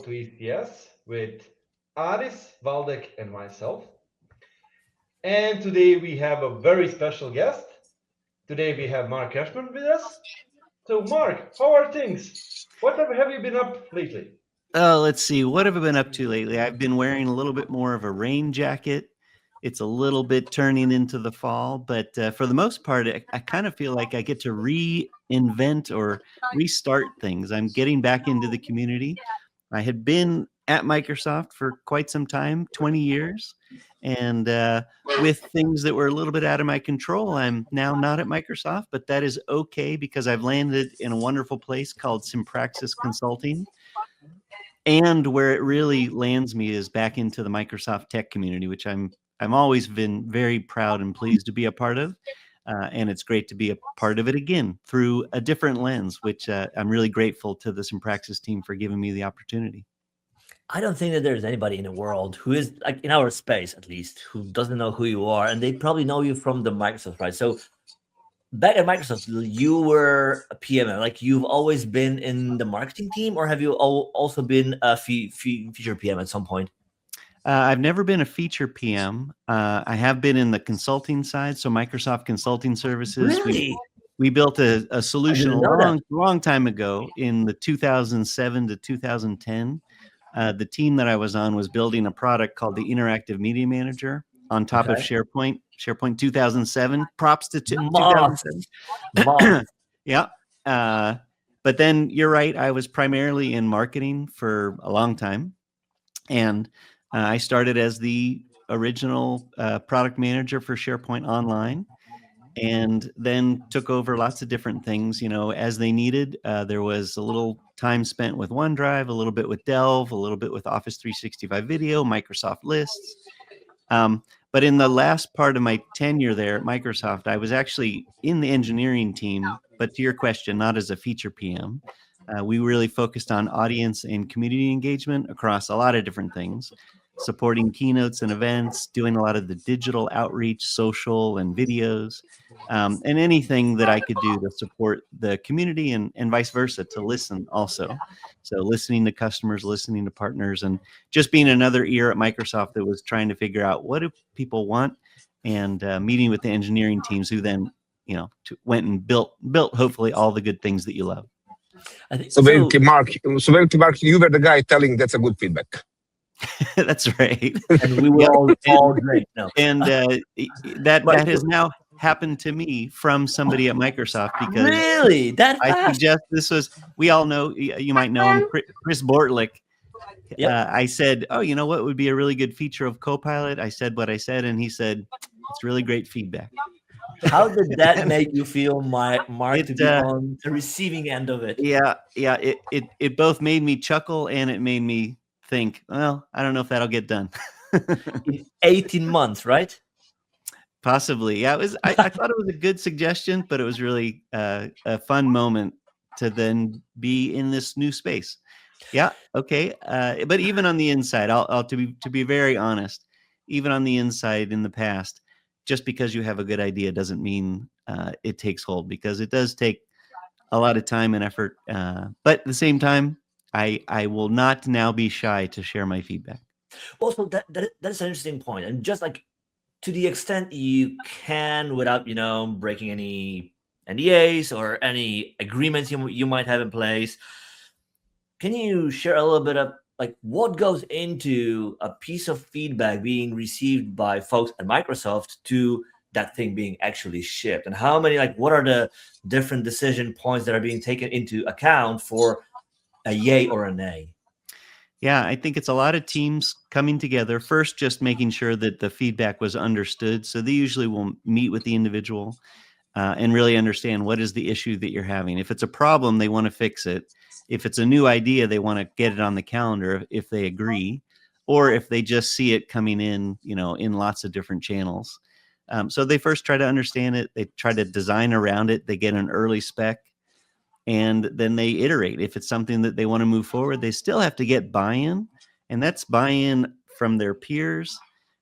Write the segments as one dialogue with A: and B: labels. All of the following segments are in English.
A: to ECS with Aris, Waldek, and myself. And today we have a very special guest. Today we have Mark Kashman with us. So, Mark, how are things? What have you been up lately?
B: Let's see. What have I been up to lately? I've been wearing a little bit more of a rain jacket. It's a little bit turning into the fall, but for the most part, I kind of feel like I get to reinvent or restart things. I'm getting back into the community. I had been at Microsoft for quite some time, 20 years. And with things that were a little bit out of my control, I'm now not at Microsoft, but that is okay because I've landed in a wonderful place called Simpraxis Consulting. And where it really lands me is back into the Microsoft tech community, which I'm always been very proud and pleased to be a part of. And it's great to be a part of it again through a different lens, which I'm really grateful to the Simpraxis team for giving me the opportunity.
C: I don't think that there's anybody in the world who is, like in our space at least, who doesn't know who you are, and they probably know you from the Microsoft, right? So back at Microsoft, you were a PM. Like you've always been in the marketing team, or have you also been a feature PM at some point?
B: I've never been a feature PM. I have been in the consulting side, so Microsoft Consulting Services.
C: Really?
B: We built a solution a long time ago in the 2007 to 2010. The team that I was on was building a product called the Interactive Media Manager on top of SharePoint 2007. Props to 2007. Yeah. But then you're right. I was primarily in marketing for a long time. And I started as the original product manager for SharePoint Online, and then took over lots of different things, as they needed. There was a little time spent with OneDrive, a little bit with Delve, a little bit with Office 365 Video, Microsoft Lists. But in the last part of my tenure there at Microsoft, I was actually in the engineering team, but to your question, not as a feature PM. We really focused on audience and community engagement across a lot of different things, supporting keynotes and events, doing a lot of the digital outreach, social and videos, and anything that I could do to support the community and vice versa, to listen also. So listening to customers, listening to partners, and just being another ear at Microsoft that was trying to figure out what do people want, and meeting with the engineering teams who then, went and built hopefully all the good things that you love.
D: So basically, Mark, you were the guy telling that's a good feedback.
B: That's right.
C: And we were all great. No.
B: And that has now happened to me from somebody at Microsoft, because
C: really
B: I suggest this was, we all know, you might know him, Chris Bortlick. Yep. I said, oh, you know what would be a really good feature of Copilot? I said what I said, and he said, it's really great feedback.
C: How did that make you feel, Mark, to be on the receiving end of it?
B: Yeah. It both made me chuckle and it made me think, well, I don't know if that'll get done.
C: In 18 months, right?
B: Possibly. Yeah, I thought it was a good suggestion, but it was really a fun moment to then be in this new space. Yeah. Okay. But even on the inside, I'll to be very honest, even on the inside in the past, just because you have a good idea doesn't mean it takes hold, because it does take a lot of time and effort. But at the same time, I will not now be shy to share my feedback.
C: Also, that's an interesting point. And just like to the extent you can, without, breaking any NDAs or any agreements you might have in place, can you share a little bit of like what goes into a piece of feedback being received by folks at Microsoft to that thing being actually shipped, and how many, like, what are the different decision points that are being taken into account for a yay or a nay?
B: Yeah, I think it's a lot of teams coming together. First, just making sure that the feedback was understood. So they usually will meet with the individual and really understand what is the issue that you're having. If it's a problem, they want to fix it. If it's a new idea, they want to get it on the calendar if they agree, or if they just see it coming in, in lots of different channels. So they first try to understand it. They try to design around it. They get an early spec, and then they iterate. If it's something that they want to move forward, they still have to get buy-in, and that's buy-in from their peers.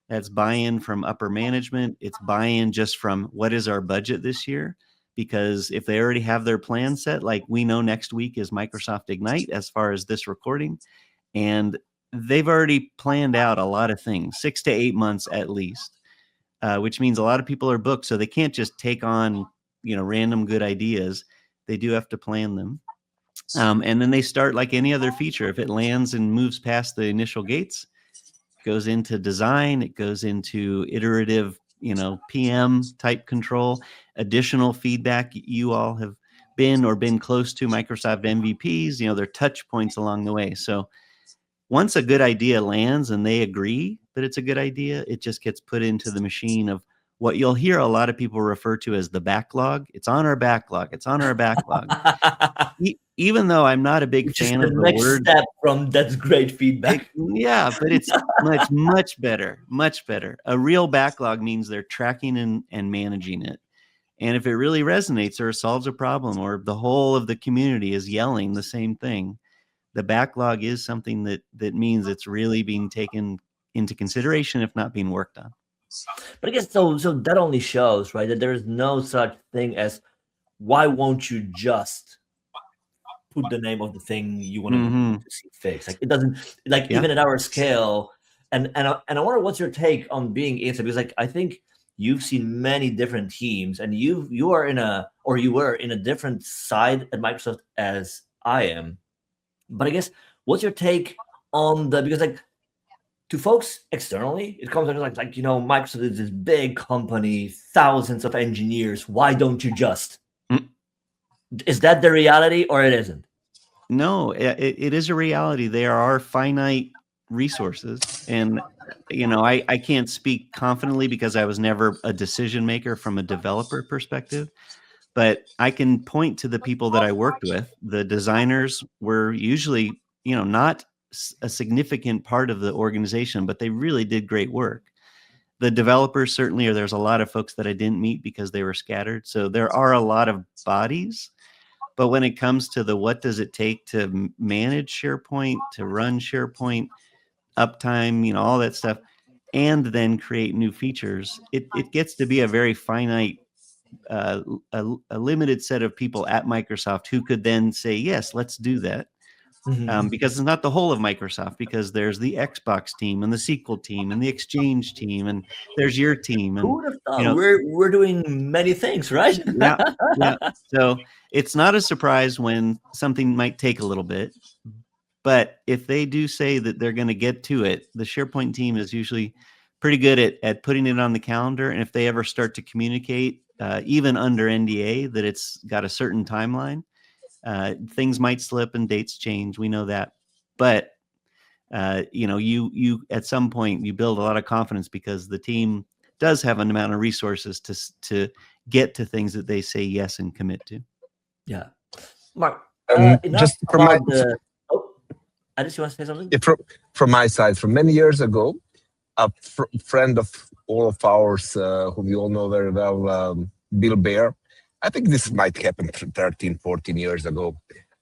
B: That's buy-in from upper management. It's buy-in just from what is our budget this year. Because if they already have their plan set, like we know next week is Microsoft Ignite as far as this recording, and they've already planned out a lot of things, 6 to 8 months at least, which means a lot of people are booked, so they can't just take on random good ideas. They do have to plan them. And then they start like any other feature. If it lands and moves past the initial gates, it goes into design, it goes into iterative, PM type control, additional feedback. You all have been close to Microsoft MVPs, they're touch points along the way. So once a good idea lands and they agree that it's a good idea, it just gets put into the machine of what you'll hear a lot of people refer to as the backlog. It's on our backlog. It's on our backlog. Even though I'm not a big fan of the
C: next
B: word
C: step from that's great feedback.
B: yeah, but it's much better, much better. A real backlog means they're tracking and managing it. And if it really resonates or solves a problem, or the whole of the community is yelling the same thing, the backlog is something that means it's really being taken into consideration, if not being worked on.
C: But I guess so that only shows, right, that there is no such thing as why won't you just put the name of the thing you want to see fixed. Like it doesn't, like even at our scale. And I wonder what's your take on being inside, because like I think you've seen many different teams, and you were in a different side at Microsoft as I am. But I guess what's your take on because like to folks externally, it comes like Microsoft is this big company, thousands of engineers. Why don't you just? Is that the reality, or it isn't?
B: No, it is a reality. There are finite resources, and I can't speak confidently because I was never a decision maker from a developer perspective, but I can point to the people that I worked with. The designers were usually not a significant part of the organization, but they really did great work. The developers certainly are. There's a lot of folks that I didn't meet because they were scattered. So there are a lot of bodies. But when it comes to what does it take to manage SharePoint, to run SharePoint, uptime, all that stuff, and then create new features, it gets to be a very finite, a limited set of people at Microsoft who could then say, yes, let's do that. Because it's not the whole of Microsoft, because there's the Xbox team and the SQL team and the Exchange team, and there's your team. And
C: who would have thought? We're doing many things, right?
B: yeah. So it's not a surprise when something might take a little bit, but if they do say that they're going to get to it, the SharePoint team is usually pretty good at putting it on the calendar. And if they ever start to communicate, even under NDA, that it's got a certain timeline, things might slip and dates change. We know that, but you at some point you build a lot of confidence because the team does have an amount of resources to get to things that they say yes and commit to.
C: Yeah, Mark.
D: Just from my,
C: I just want to say something.
D: From my side, from many years ago, a friend of all of ours, whom you all know very well, Bill Bear. I think this might happen 13, 14 years ago.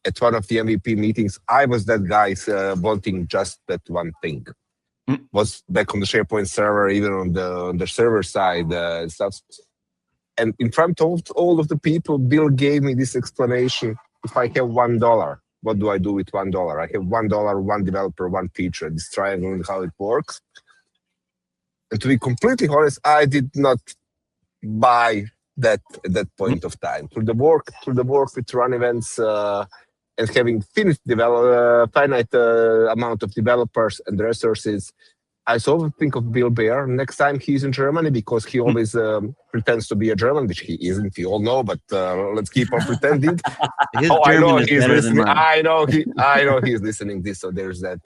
D: At one of the MVP meetings, I was that guy wanting just that one thing. Was back on the SharePoint server, even on the server side stuff. And in front of all of the people, Bill gave me this explanation. If I have $1, what do I do with $1? I have $1, one developer, one feature, this triangle and how it works. And to be completely honest, I did not buy that at that point of time. Through the work with run events and having finished finite amount of developers and resources, I sort of think of Bill Bear next time he's in Germany, because he always pretends to be a German, which he isn't. We all know, but let's keep on pretending. I know he's listening. I know he's listening this. So there's that.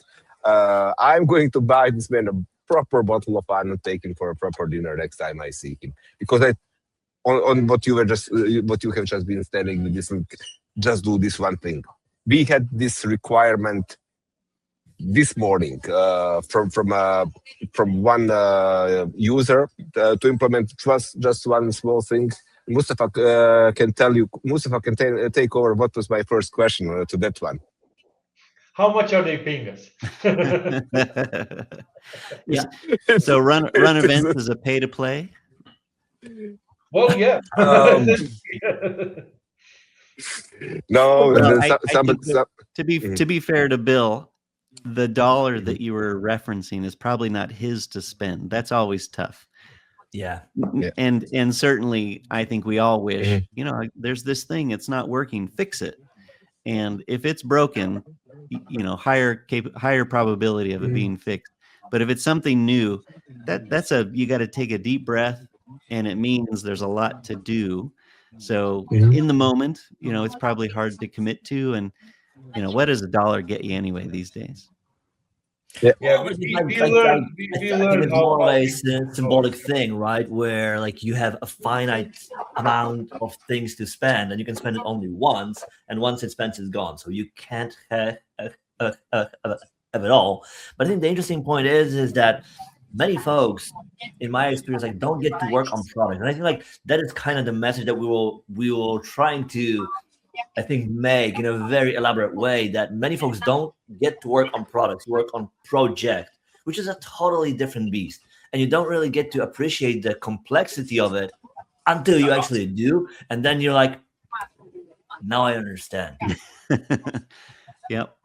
D: I'm going to buy this man a proper bottle of wine and take him for a proper dinner next time I see him, because on what you have just been telling me, this, just do this one thing. We had this requirement this morning from one user to implement just one small thing. Mustafa can tell you. Mustafa can take over. What was my first question to that one?
A: How much are they paying us?
B: Yeah. So run events is a pay to play.
A: Well, yeah.
D: No,
B: well, to be fair to Bill, the dollar that you were referencing is probably not his to spend. That's always tough.
C: Yeah.
B: And certainly I think we all wish, there's this thing, it's not working, fix it. And if it's broken, higher probability of it being fixed. But if it's something new, you got to take a deep breath, and it means there's a lot to do. So in the moment, it's probably hard to commit to. And what does a dollar get you anyway these days?
A: Yeah,
C: Well,
A: we
C: I think
A: learn
C: it's
A: how.
C: more of a symbolic thing, right? Where like you have a finite amount of things to spend, and you can spend it only once, and once it's spent, it's gone. So you can't have it all. But I think the interesting point is that many folks, in my experience, like don't get to work on products, and I think like that is kind of the message that we will trying to, I think, make in a very elaborate way, that many folks don't get to work on products, work on project, which is a totally different beast. And you don't really get to appreciate the complexity of it until you actually do. And then you're like, now I understand.
B: Yep.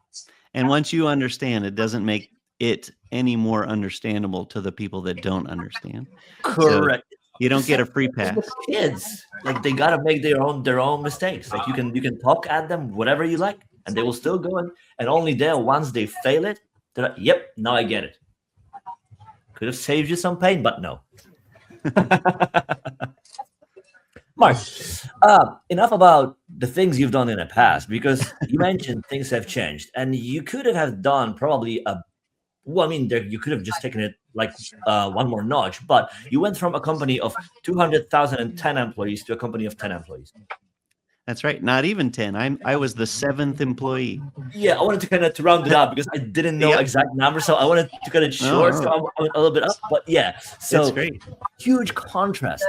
B: And once you understand, it doesn't make it any more understandable to the people that don't understand.
C: Correct.
B: So you don't get a free pass.
C: Kids, like they gotta make their own mistakes. Like you can talk at them whatever you like, and they will still go and only there once they fail it, they're like, yep, now I get it. Could have saved you some pain, but no. Mark, enough about the things you've done in the past, because you mentioned things have changed, and you could have done probably you could have just taken it like one more notch, but you went from a company of 200,010 employees to a company of 10 employees.
B: That's right. Not even 10. I was the 7th employee.
C: Yeah, I wanted to kind of round it up because I didn't know exact numbers, so I wanted to cut it short. So I went a little bit up, but yeah. So
B: that's great.
C: Huge contrast.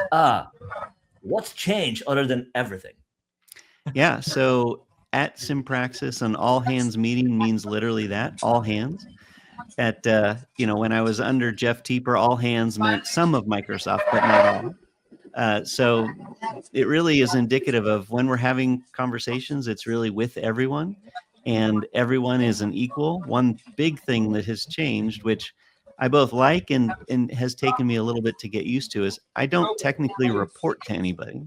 C: What's changed other than everything?
B: Yeah. So at Simpraxis, an all hands meeting means literally that, all hands. At when I was under Jeff Teeper, all hands meant some of Microsoft, but not all. So it really is indicative of when we're having conversations, it's really with everyone, and everyone is an equal. One big thing that has changed, which I both like and has taken me a little bit to get used to, is I don't technically report to anybody.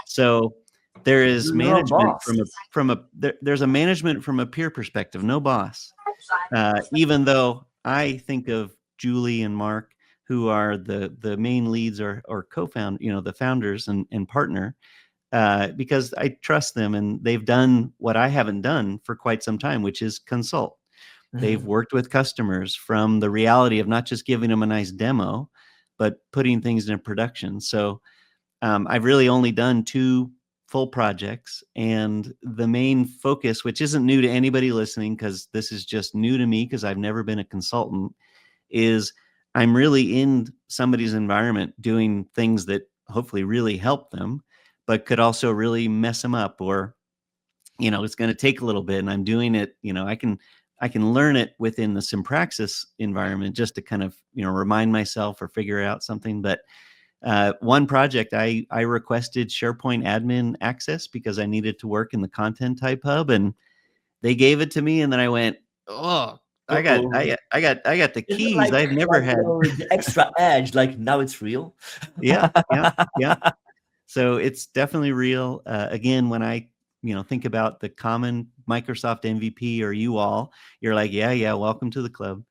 B: So there is management there's a management from a peer perspective, no boss. Even though I think of Julie and Mark, who are the main leads or co-found, the founders and partner, because I trust them, and they've done what I haven't done for quite some time, which is consult. Mm-hmm. They've worked with customers from the reality of not just giving them a nice demo, but putting things into production. So I've really only done 2 full projects, and the main focus, which isn't new to anybody listening, because this is just new to me because I've never been a consultant, is I'm really in somebody's environment doing things that hopefully really help them, but could also really mess them up, or it's going to take a little bit, and I'm doing it. I can learn it within the Simpraxis environment just to kind of remind myself or figure out something. But one project, I requested SharePoint admin access because I needed to work in the content type hub, and they gave it to me, and then I went, oh, I got the keys.
C: Like,
B: I've never had
C: the extra edge. Like now it's real.
B: Yeah. So it's definitely real. Again, when I think about the common Microsoft MVP or you all, you're like, yeah, welcome to the club.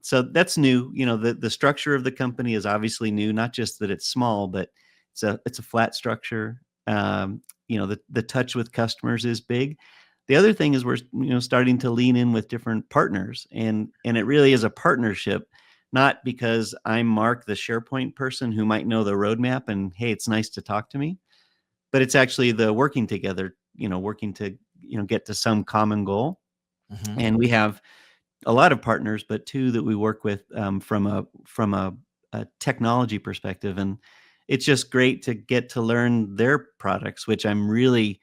B: So that's new. The structure of the company is obviously new, not just that it's small, but it's a flat structure. The touch with customers is big. The other thing is we're starting to lean in with different partners, and it really is a partnership, not because I'm Mark, the SharePoint person who might know the roadmap and, hey, it's nice to talk to me, but it's actually the working together, working to get to some common goal. Mm-hmm. And we have a lot of partners, but 2 that we work with from a technology perspective, and it's just great to get to learn their products, which I'm really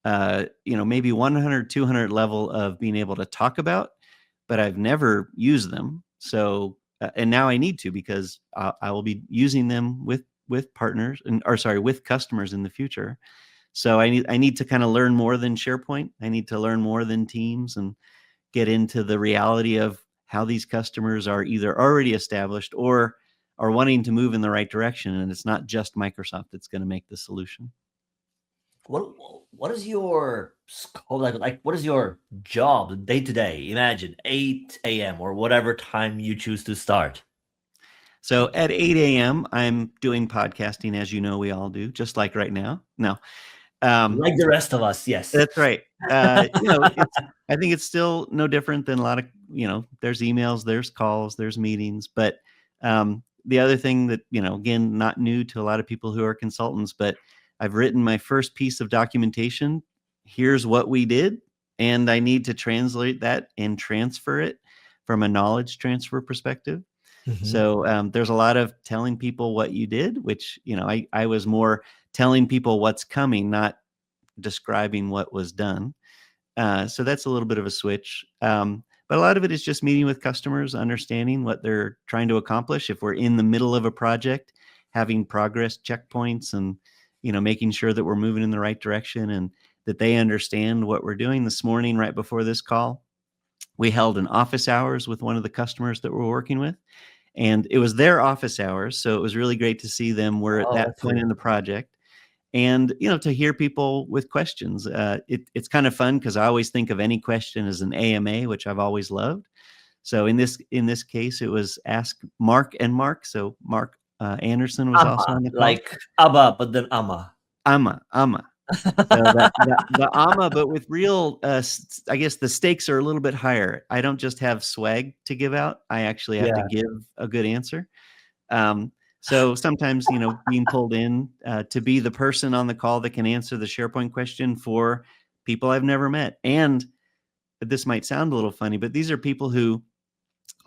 B: maybe 100, 200 level of being able to talk about, but I've never used them. So, and now I need to, because I will be using them with partners with customers in the future. So I need to kind of learn more than SharePoint. I need to learn more than Teams, and get into the reality of how these customers are either already established or are wanting to move in the right direction. And it's not just Microsoft that's going to make the solution.
C: What is your scope, like what is your job day to day? Imagine 8 a.m. or whatever time you choose to start.
B: So at 8 a.m., I'm doing podcasting, as you know, we all do, just like right now. No,
C: like the rest of us, yes.
B: That's right. I think it's still no different than a lot of, there's emails, there's calls, there's meetings. But the other thing that, again, not new to a lot of people who are consultants, but I've written my first piece of documentation. Here's what we did. And I need to translate that and transfer it from a knowledge transfer perspective. Mm-hmm. So there's a lot of telling people what you did, which, I was more telling people what's coming, not describing what was done. So that's a little bit of a switch. But a lot of it is just meeting with customers, understanding what they're trying to accomplish. If we're in the middle of a project, having progress checkpoints and, making sure that we're moving in the right direction and that they understand what we're doing. This morning, right before this call, we held an office hours with one of the customers that we're working with. And it was their office hours. So it was really great to see them. We're at that point in the project. And, to hear people with questions, it's kind of fun because I always think of any question as an AMA, which I've always loved. So in this case, it was Ask Mark and Mark. So Mark Anderson was also on the call.
C: Like Abba, but then Amma.
B: Amma. So the Amma, but with real, I guess the stakes are a little bit higher. I don't just have swag to give out. I actually have to give a good answer. So sometimes, being pulled in to be the person on the call that can answer the SharePoint question for people I've never met. And this might sound a little funny, but these are people who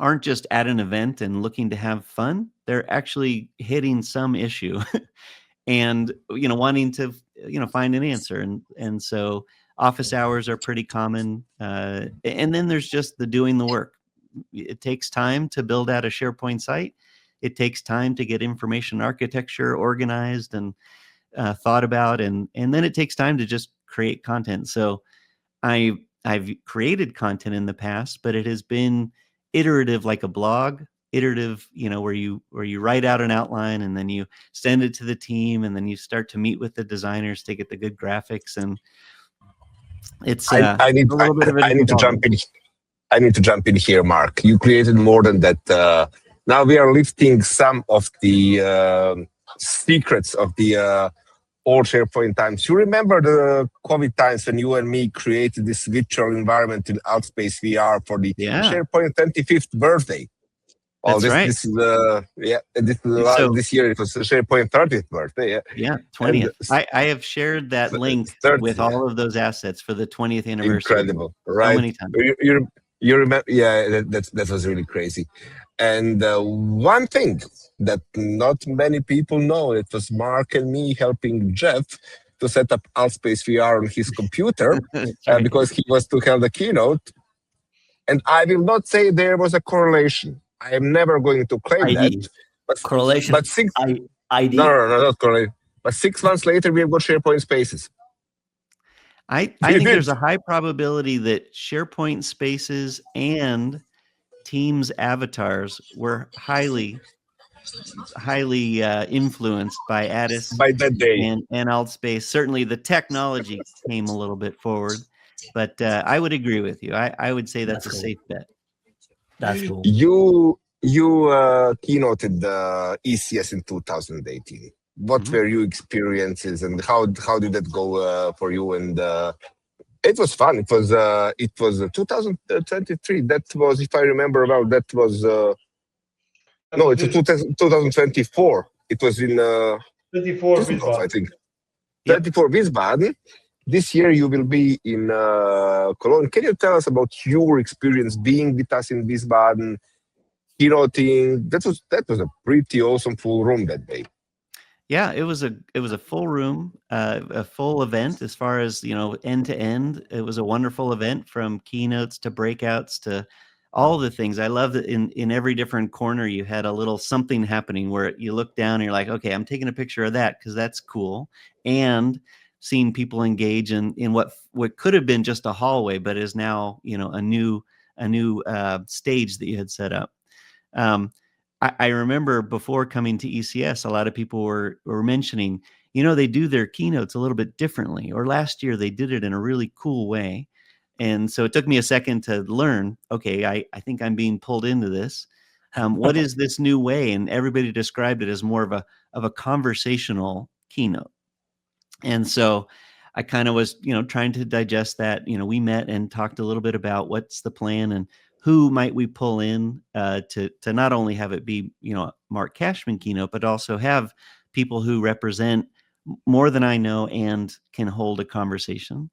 B: aren't just at an event and looking to have fun. They're actually hitting some issue and, wanting to, find an answer. And so office hours are pretty common. And then there's just the doing the work. It takes time to build out a SharePoint site. It takes time to get information architecture organized and thought about, and then it takes time to just create content. So I've created content in the past, but it has been iterative, like a blog, iterative, where you write out an outline and then you send it to the team and then you start to meet with the designers to get the good graphics. And it's
D: I need to jump in. I need to jump in here, Mark. You created more than that. Now we are lifting some of the secrets of the old SharePoint times. You remember the COVID times when you and me created this virtual environment in Outspace VR for the SharePoint 25th birthday? Well,
B: That's right.
D: This year it was the SharePoint 30th birthday.
B: Yeah, 20th. I have shared that link with all of those assets for the 20th anniversary.
D: Incredible, right?
B: So many times.
D: You remember? Yeah, that was really crazy. And one thing that not many people know, it was Mark and me helping Jeff to set up Outspace VR on his computer because he was to have the keynote. And I will not say there was a correlation. I am never going to claim that. But
C: correlation.
D: But
C: ID.
D: No, not correlation. But 6 months later, we have got SharePoint Spaces.
B: I think there's a high probability that SharePoint Spaces and Teams avatars were highly influenced by Addis
D: by that day
B: and Altspace. Certainly the technology came a little bit forward, but I would agree with you. I would say that's a cool. Safe bet.
C: That's cool.
D: You keynoted the ECS in 2018. What were your experiences and how did that go for you? And it was fun. It was 2023. That was, if I remember well, that was no, it's 2024. It was in
A: 24 Wiesbaden,
D: I think. 24 Wiesbaden. This year you will be in Cologne. Can you tell us about your experience being with us in Wiesbaden, keynoting? That was a pretty awesome full room that day.
B: Yeah, it was a full room, a full event as far as, end to end. It was a wonderful event from keynotes to breakouts to all the things. I love that in every different corner you had a little something happening where you look down and you're like, okay, I'm taking a picture of that because that's cool. And seeing people engage in what could have been just a hallway, but is now, a new stage that you had set up. I remember before coming to ECS, a lot of people were mentioning, they do their keynotes a little bit differently, or last year they did it in a really cool way. And so it took me a second to learn, okay, I think I'm being pulled into this. What is this new way? And everybody described it as more of a conversational keynote. And so I kind of was, trying to digest that. We met and talked a little bit about what's the plan and who might we pull in to not only have it be, Mark Kashman keynote, but also have people who represent more than I know and can hold a conversation.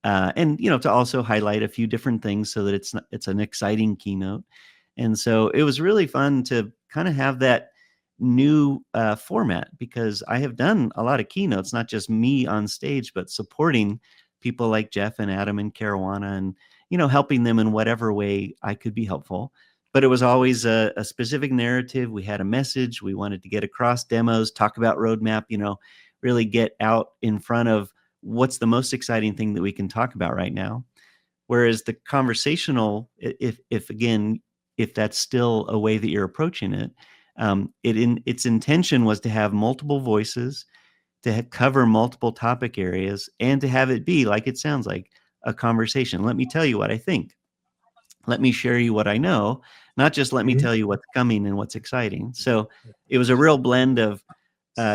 B: And to also highlight a few different things so that it's an exciting keynote. And so it was really fun to kind of have that new format, because I have done a lot of keynotes, not just me on stage, but supporting people like Jeff and Adam and Caruana, and helping them in whatever way I could be helpful. But it was always a specific narrative. We had a message. We wanted to get across demos, talk about roadmap, really get out in front of what's the most exciting thing that we can talk about right now. Whereas the conversational, if that's still a way that you're approaching it, its intention was to have multiple voices, to cover multiple topic areas, and to have it be, like it sounds like, a conversation. Let me tell you what I think. Let me share you what I know, not just let me tell you what's coming and what's exciting. So it was a real blend of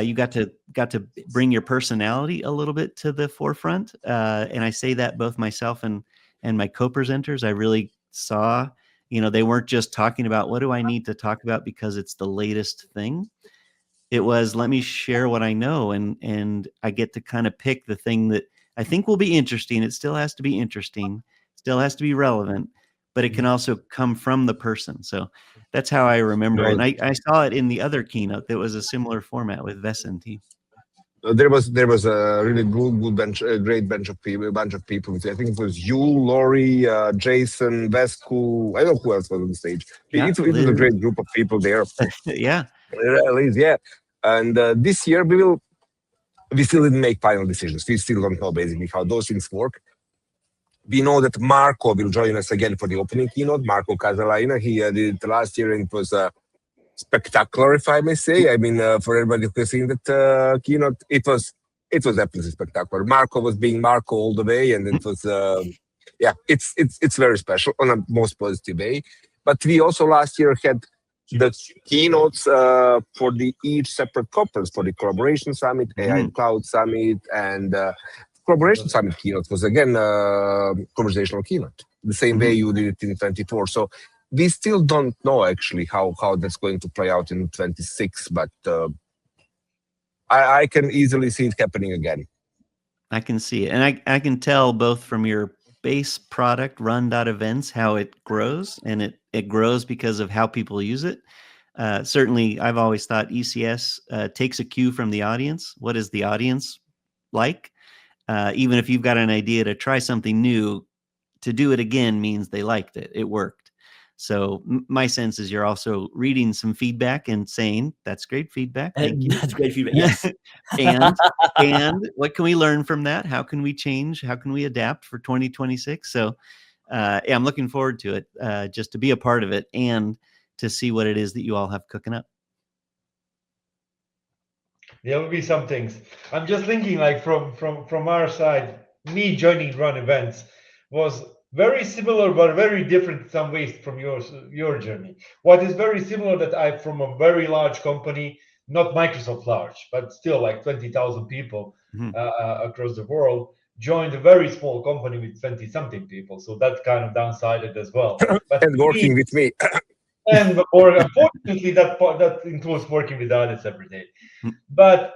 B: you got to bring your personality a little bit to the forefront, and I say that both myself and my co-presenters. I really saw, they weren't just talking about what do I need to talk about because it's the latest thing. It was, let me share what I know, and I get to kind of pick the thing that I think will be interesting. It still has to be interesting, still has to be relevant, but it can also come from the person. So that's how I remember it. And I saw it in the other keynote that was a similar format with Vesanti.
D: There was a really good bench, a great bunch of people. I think it was you, Laurie, Jason, Vesku. I don't know who else was on the stage.
B: Yeah,
D: it was a great group of people there.
B: Yeah,
D: Liz, yeah. And this year we still didn't make final decisions. We still don't know basically how those things work. We know that Marco will join us again for the opening keynote. Marco Casalaina, he did it last year, and it was spectacular, if I may say. I mean, for everybody who has seen that keynote, it was absolutely spectacular. Marco was being Marco all the way, and it was it's very special on a most positive way. But we also last year had the keynotes for each separate conference, for the Collaboration Summit, AI and Cloud Summit, and Collaboration Summit keynote was again conversational keynote, the same way you did it in 24. So we still don't know actually how that's going to play out in 26, but I can easily see it happening again.
B: I can see it. And I can tell both from your base product, run.events, how it grows, and it grows because of how people use it. Certainly, I've always thought ECS takes a cue from the audience. What is the audience like? Even if you've got an idea to try something new, to do it again means they liked it. It worked. So my sense is you're also reading some feedback and saying, that's great feedback. Thank you.
C: That's great feedback. Yes.
B: and what can we learn from that? How can we change? How can we adapt for 2026? So I'm looking forward to it, just to be a part of it and to see what it is that you all have cooking up.
A: There will be some things. I'm just thinking, like from our side, me joining Run Events was very similar, but very different in some ways from your journey. What is very similar, that I'm from a very large company, not Microsoft large, but still like 20,000 people across the world, joined a very small company with 20-something people. So that kind of downside as well. But
D: and working with me.
A: or unfortunately, that includes working with others every day. But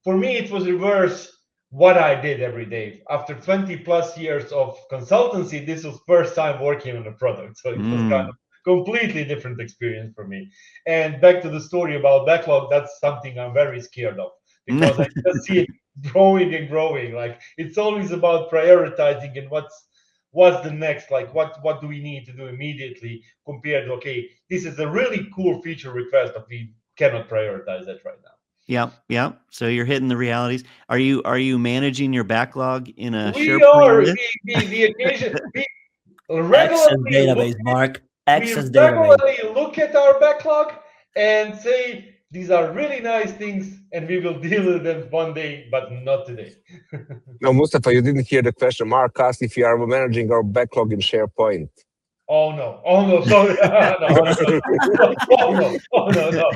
A: for me, it was reverse what I did every day. After 20 plus years of consultancy, this was first time working on a product. So it was kind of completely different experience for me. And back to the story about backlog, that's something I'm very scared of, because I just see it growing and growing. Like, it's always about prioritizing and what's the next, like what do we need to do immediately, compared to, okay, this is a really cool feature request, but we cannot prioritize that right now.
B: Yeah. So you're hitting the realities. Are you managing your backlog in a
A: We
B: SharePoint
A: are
B: list?
A: the occasion
C: Access
A: regularly look,
C: database, Mark.
A: we
C: Access database.
A: regularly look at our backlog and say these are really nice things, and we will deal with them one day, but not today.
D: No, Mustafa, you didn't hear the question. Mark asked if you are managing our backlog in SharePoint.
A: Oh no! Oh no! Sorry! No! Oh no!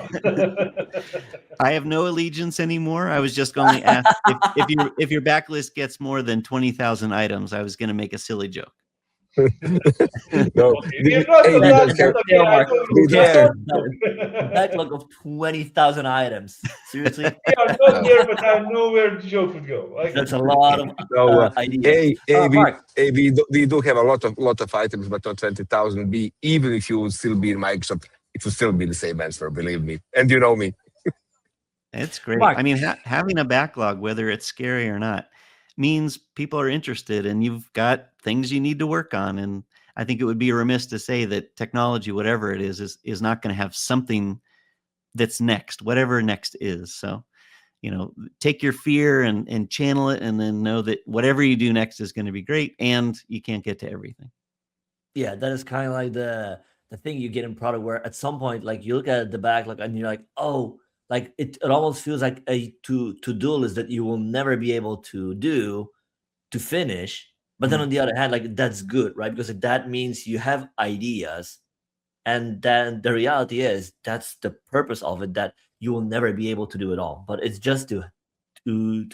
B: I have no allegiance anymore. I was just going to ask if your backlist gets more than 20,000 items. I was going to make a silly joke.
D: No,
A: Okay, we are
D: the-
A: not
D: hey,
A: the
D: we
A: last
D: don't care.
A: okay, I
C: Mark,
A: told
C: who
A: you, we are
C: cares?
A: not-
C: Backlog of 20,000 items. Seriously?
A: We are not there, but I know where the joke would go. Like,
C: That's a lot of
D: No,
C: ideas.
D: Mark.
C: Mark,
D: We do have a lot of items, but not 20,000. Even if you would still be in Microsoft, it would still be the same answer, believe me. And you know me.
B: It's great.
C: Mark.
B: I mean, having a backlog, whether it's scary or not, means people are interested and you've got things you need to work on. And I think it would be remiss to say that technology, whatever it is not going to have something that's next, whatever next is. So, take your fear and channel it, and then know that whatever you do next is going to be great, and you can't get to everything.
C: Yeah, that is kind of like the thing you get in product, where at some point, like, you look at the backlog and you're like, oh, like it almost feels like a to-do list that you will never be able to do to finish. But then on the other hand, like, that's good, right? Because that means you have ideas, and then the reality is that's the purpose of it, that you will never be able to do it all. But it's just to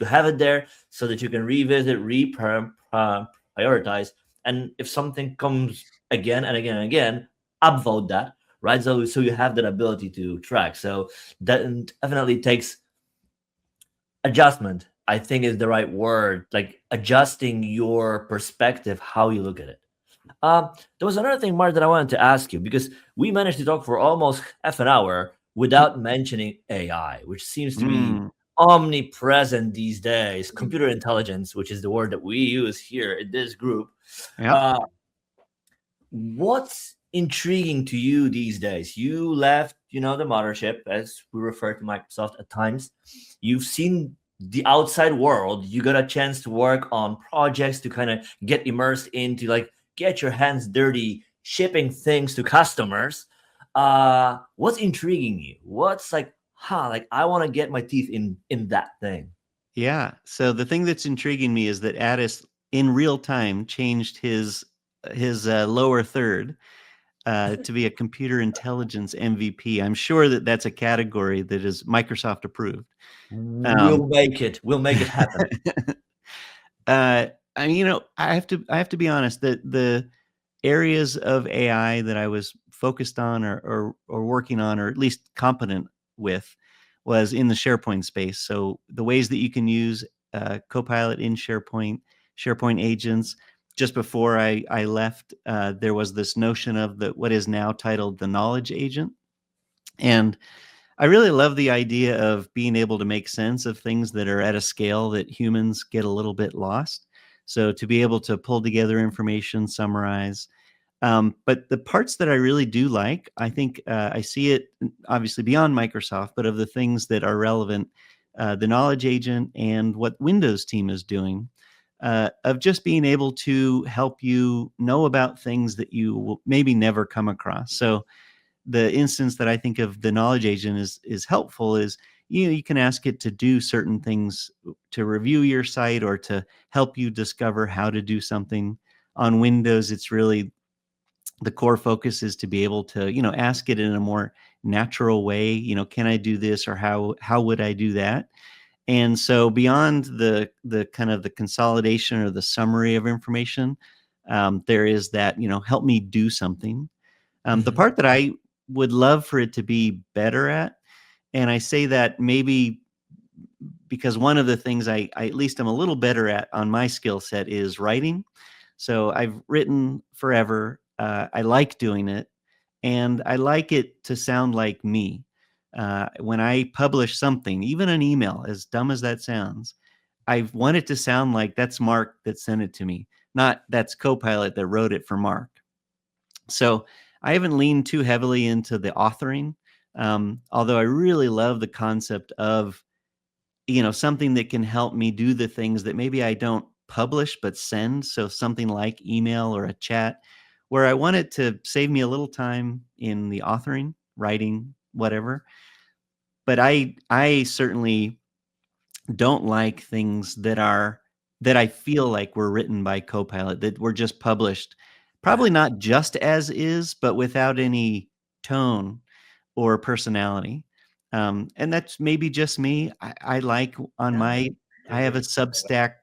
C: have it there so that you can revisit, prioritize, and if something comes again and again and again, upvote that, right? So you have that ability to track. So that definitely takes adjustment, I think, is the right word, like adjusting your perspective, how you look at it. There was another thing, Mark, that I wanted to ask you, because we managed to talk for almost half an hour without mentioning AI, which seems to be omnipresent these days. Computer intelligence, which is the word that we use here in this group.
B: Yep.
C: What's intriguing to you these days? You left, the mothership, as we refer to Microsoft at times. You've seen the outside world. You got a chance to work on projects, to kind of get immersed into, like, get your hands dirty shipping things to customers. What's intriguing you? What's like, like, I want to get my teeth in that thing?
B: Yeah. So the thing that's intriguing me is that Addis in real time changed his lower third to be a computer intelligence MVP. I'm sure that that's a category that is Microsoft approved.
C: We'll make it happen.
B: I mean, I have to be honest that the areas of AI that I was focused on or working on, or at least competent with, was in the SharePoint space. So the ways that you can use Copilot in SharePoint agents. Just before I left, there was this notion of what is now titled the knowledge agent. And I really love the idea of being able to make sense of things that are at a scale that humans get a little bit lost. So to be able to pull together information, summarize. But the parts that I really do like, I think I see it obviously beyond Microsoft, but of the things that are relevant, the knowledge agent and what Windows team is doing, of just being able to help you know about things that you will maybe never come across. So the instance that I think of the knowledge agent is helpful is, you can ask it to do certain things, to review your site or to help you discover how to do something. On Windows, it's really the core focus is to be able to, ask it in a more natural way, can I do this, or how would I do that? And so beyond the kind of the consolidation or the summary of information, there is that, help me do something. The part that I would love for it to be better at, and I say that maybe because one of the things I at least am a little better at on my skill set is writing. So I've written forever. I like doing it, and I like it to sound like me. When I publish something, even an email, as dumb as that sounds, I want it to sound like that's Mark that sent it to me, not that's Copilot that wrote it for Mark. So I haven't leaned too heavily into the authoring, although I really love the concept of, something that can help me do the things that maybe I don't publish but send. So something like email or a chat, where I want it to save me a little time in the authoring, writing, whatever. But I certainly don't like things that I feel like were written by Copilot, that were just published, probably not just as is, but without any tone or personality. And that's maybe just me. I like on my, I have a Substack,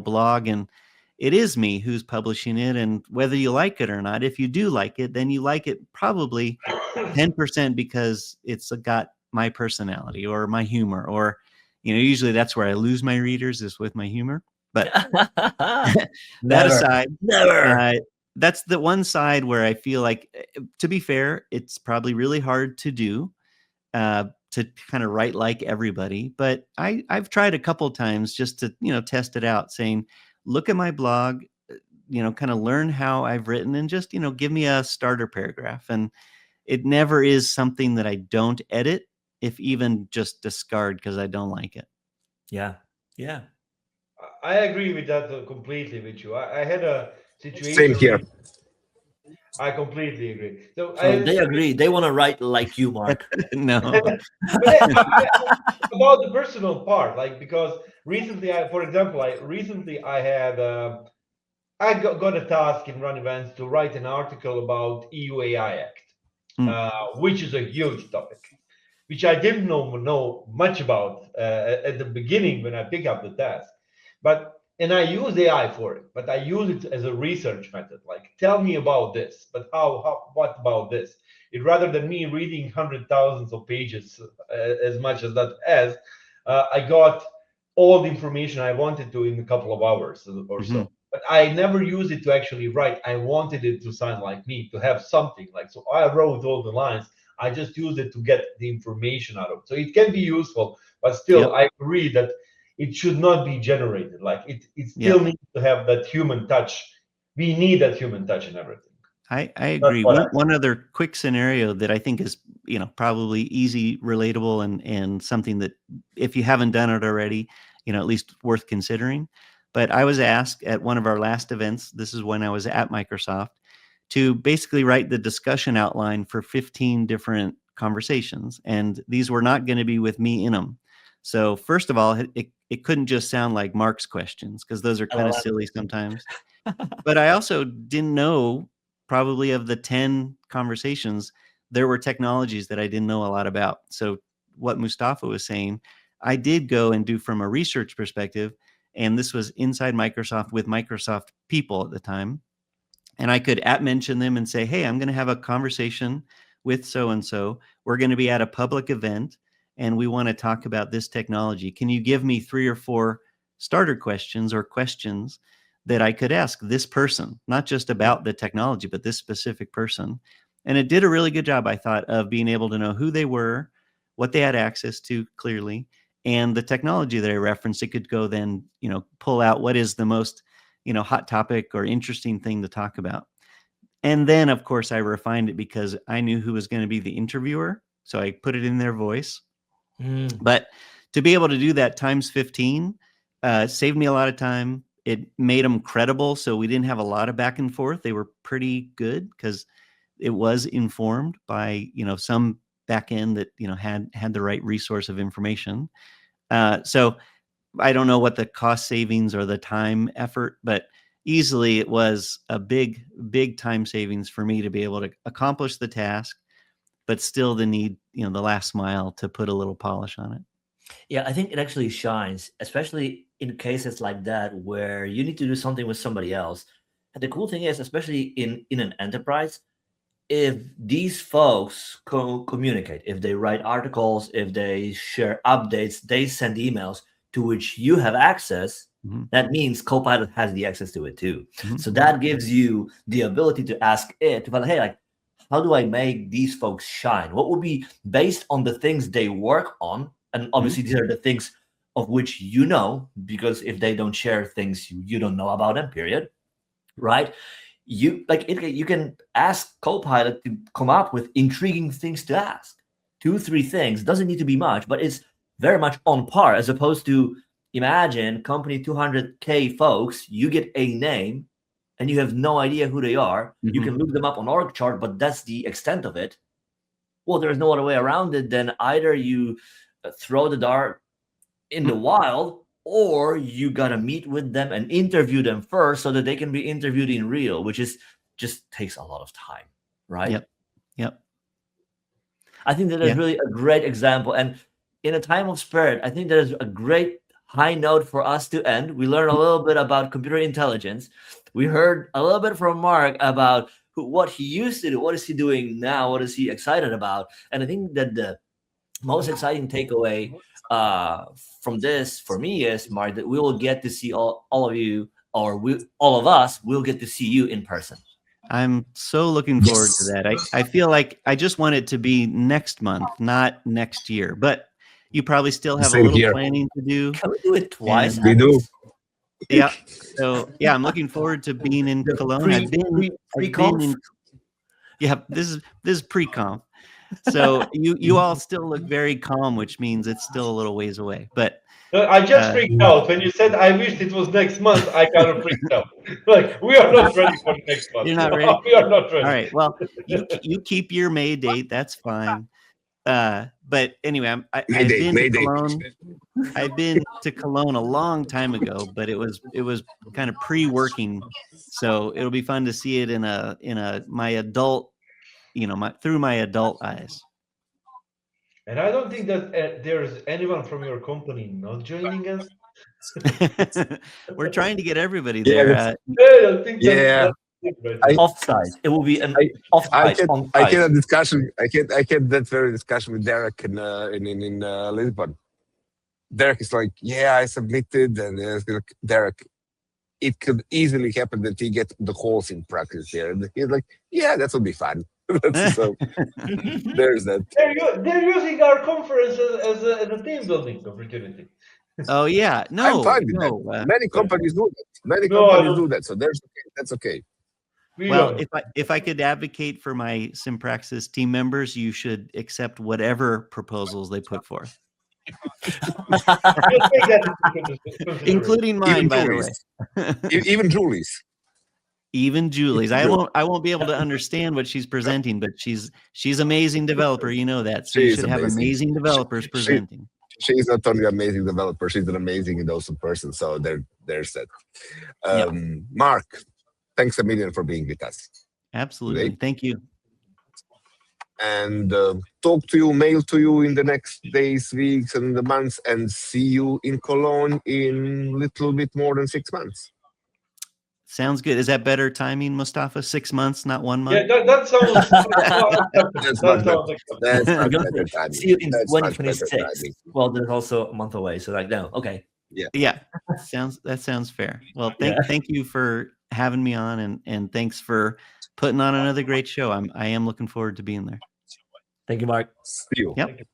B: blog, and it is me who's publishing it. And whether you like it or not, if you do like it, then you like it probably 10% because it's got my personality or my humor, or, usually that's where I lose my readers, is with my humor. But that aside, that's the one side where I feel like, to be fair, it's probably really hard to do, to kind of write like everybody. But I've tried a couple times just to, test it out, saying, look at my blog, kind of learn how I've written, and just, give me a starter paragraph. And it never is something that I don't edit, if even just discard because I don't like it.
C: Yeah.
A: I agree with that completely with you. I had a situation.
D: Same here.
A: I completely agree. So
C: they agree. They want to write like you, Mark.
B: No.
A: About the personal part, like, because recently, for example, I had I got a task in Run Events to write an article about EU AI Act, which is a huge topic, which I didn't know much about at the beginning when I picked up the task. And I use AI for it, but I use it as a research method. Like, tell me about this, but what about this? Rather than me reading thousands of pages, as much as that as, I got all the information I wanted to in a couple of hours or so. But I never used it to actually write. I wanted it to sound like me, to have something like, so I wrote all the lines. I just used it to get the information out of it. So it can be useful, but still, I agree that it should not be generated. Like, it still needs to have that human touch. We need that human touch in everything.
B: I agree. One other quick scenario that I think is, probably easy, relatable, and something that, if you haven't done it already, at least worth considering. But I was asked at one of our last events, this is when I was at Microsoft, to basically write the discussion outline for 15 different conversations. And these were not going to be with me in them. So first of all, it couldn't just sound like Mark's questions, because those are kind of silly sometimes. But I also didn't know, probably of the 10 conversations, there were technologies that I didn't know a lot about. So what Mustafa was saying, I did go and do from a research perspective, and this was inside Microsoft with Microsoft people at the time. And I could mention them and say, hey, I'm going to have a conversation with so-and-so. We're going to be at a public event, and we want to talk about this technology. Can you give me 3 or 4 starter questions or questions that I could ask this person, not just about the technology, but this specific person? And it did a really good job, I thought, of being able to know who they were, what they had access to clearly, and the technology that I referenced. It could go then, pull out what is the most, hot topic or interesting thing to talk about. And then, of course, I refined it because I knew who was going to be the interviewer. So I put it in their voice. But to be able to do that times 15 saved me a lot of time. It made them credible, so we didn't have a lot of back and forth. They were pretty good because it was informed by, some back end that, had the right resource of information. So I don't know what the cost savings or the time effort, but easily it was a big, big time savings for me to be able to accomplish the task, but still the need, the last mile to put a little polish on it.
C: Yeah, I think it actually shines, especially in cases like that where you need to do something with somebody else. And the cool thing is, especially in an enterprise, if these folks communicate, if they write articles, if they share updates, they send emails to which you have access, that means Copilot has the access to it too. So that gives you the ability to ask it, to hey, like, how do I make these folks shine? What would be based on the things they work on? And obviously, these are the things of which you know, because if they don't share things, you don't know about them, period. Right? You can ask Copilot to come up with intriguing things to ask. 2-3 things. Doesn't need to be much, but it's very much on par, as opposed to, imagine company 200K folks, you get a name, and you have no idea who they are. You can look them up on org chart, but that's the extent of it. Well, there's no other way around it than either you throw the dart in the wild, or you gotta meet with them and interview them first so that they can be interviewed in real, which is just takes a lot of time, right?
B: Yep.
C: I think that is really a great example. And in a time of spirit, I think that is a great high note for us to end. We learned a little bit about computer intelligence. We heard a little bit from Mark about what he used to do. What is he doing now? What is he excited about? And I think that the most exciting takeaway from this for me is, Mark, that we will get to see all of you, or all of us will get to see you in person.
B: I'm so looking forward to that. I feel like I just want it to be next month, not next year. But you probably still have a little planning to do.
C: Can we do it twice?
D: We do.
B: Yeah. So I'm looking forward to being in Cologne. I've been in. Yeah, this is pre-conf. So you all still look very calm, which means it's still a little ways away. But
A: I just freaked out when you said I wished it was next month. I kind of freaked out. Like, we are not ready for next month.
B: You're not ready.
A: We are not ready.
B: All right. Well, you keep your May date. That's fine. But anyway, I've been to Cologne a long time ago, but it was kind of pre-working, so it'll be fun to see it in my adult, through my adult eyes.
A: And I don't think that there's anyone from your company not joining us.
B: We're trying to get everybody there.
A: I think
C: offsite. It will be an offsite.
D: I had a discussion. I had that very discussion with Derek in Lisbon. Derek is like, "Yeah, I submitted," and Derek, it could easily happen that he gets the holes in practice here. And he's like, "Yeah, that would be fun." So there's that.
A: They're using our conference as a team building opportunity.
B: Oh yeah,
D: I'm fine with that. Many companies do that. So that's okay.
B: Well, if I could advocate for my Simpraxis team members, you should accept whatever proposals they put forth, including mine, by the way.
D: Even Julie's.
B: Even Julie's. I won't be able to understand what she's presenting, but she's amazing developer. You know that. So you should have amazing developers presenting.
D: She's not only an amazing developer, she's an amazing awesome person. So there's that. Mark, thanks a million for being with us.
B: Absolutely.
D: Great.
B: Thank you.
D: And talk to you, mail to you in the next days, weeks, and the months, and see you in Cologne in a little bit more than 6 months.
B: Sounds good. Is that better timing, Mustafa? 6 months, not 1 month?
A: Yeah, that sounds.
D: That's much better timing.
C: See you in 2026. Well, there's also a month away, so no. Okay.
B: Yeah. That sounds fair. Well, thank you for having me on, and thanks for putting on another great show. I am looking forward to being there.
C: Thank you, Mark.
D: See you.
B: Yep.